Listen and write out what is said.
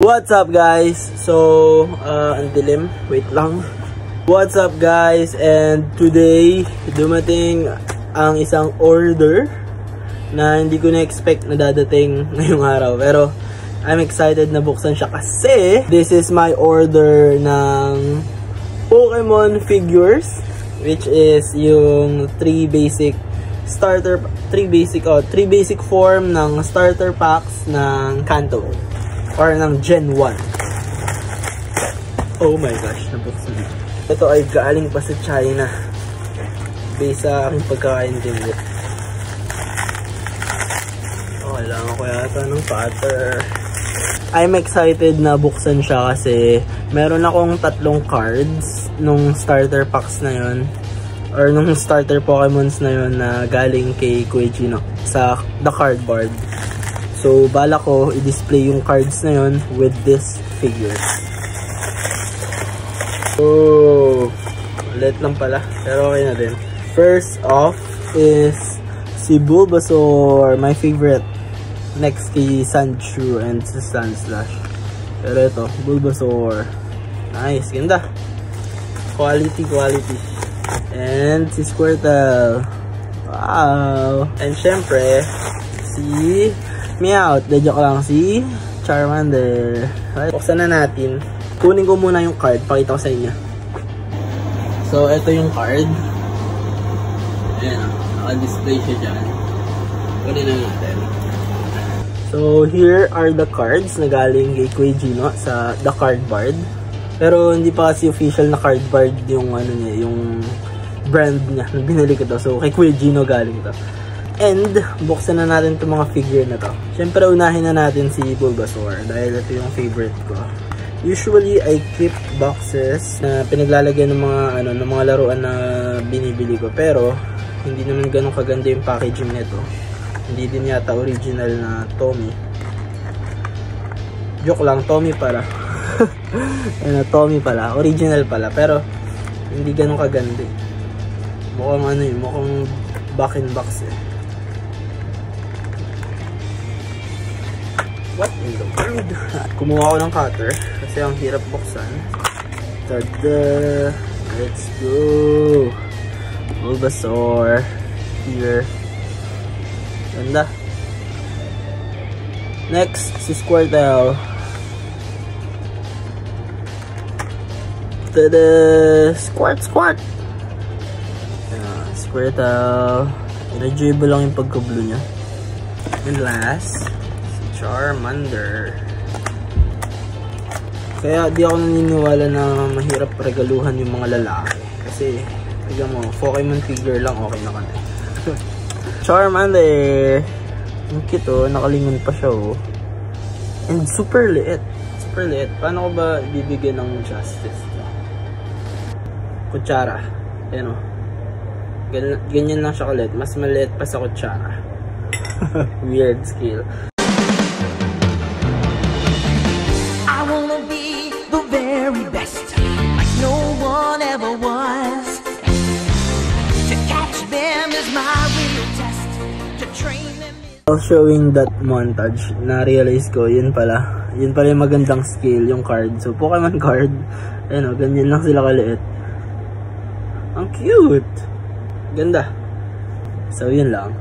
What's up guys? So, ang dilim. Wait lang. What's up guys? And today, dumating ang isang order na hindi ko na-expect na dadating ngayong araw. Pero, I'm excited na buksan siya kasi this is my order ng Pokemon figures, which is yung 3 basic form ng starter packs ng Kanto or ng Gen 1. Oh my gosh, nabuksan. Ito ay galing pa sa China based sa aking pagkakaintindi. Kailangan ko yata ng cutter. I'm excited na buksan siya kasi meron akong 3 cards nung starter packs na yun or nung starter Pokemons na yun na galing kay Kuya Gino sa the cardboard. So bala ko i-display yung cards na yun with this figures. Oh, ulit lang pala pero okay na din. First off is si Bulbasaur, my favorite, next kay Sandshrew and si Sandslash. Pero ito, Bulbasaur, nice, ganda, quality. And si Squirtle, wow. And syempre si Meowth, joke lang, si Charmander. Right, buksan na natin. Kunin ko muna yung card, pakita ko sa inyo. So ito yung card. Ayan, naka-display siya dyan. Kunin na natin. So here are the cards na galing kay Kuya Gino sa the cardboard. Pero hindi pa kasi official na cardboard yung ano niya, yung brand niya na binili ko to. So kay Kuya Gino galing to. And buksan na natin itong mga figure na to. Siyempre unahin na natin si Bulbasaur dahil ito yung favorite ko. Usually I keep boxes na pinaglalagyan ng mga laruan na binibili ko, pero hindi naman ganun kaganda yung packaging nito. Hindi din yata original na Tommy. Joke lang, Tommy pala. Tommy pala, original pala, pero hindi ganun kaganda. Mukhang mukhang back in box eh. What in the world? Kumuha ako ng cutter kasi ang hirap buksan. Tada! Let's go! Bulbasaur here. Ganda. Next, si Squirtle. Tada! Squirt! Squirtle. Enjoyable lang yung pagka-blue niya. And last, Charmander. Kaya di ako naniniwala na mahirap regaluhan yung mga lalaki. Kasi, tignan mo, Pokemon figure lang okay na kami. Charmander. Ang cute oh, nakalingon pa siya oh. And super liit. Super liit. Paano ko ba bibigyan ng justice? Kutsara. Ayan oh. Ganyan lang siya kalit. Mas maliit pa sa kutsara. Weird scale. Showing that montage, na-realize ko, yun pala yung magandang scale, yung card. So, Pokemon card, ayun o, ganyan lang sila kaliit. Ang cute! Ganda. So, yun lang.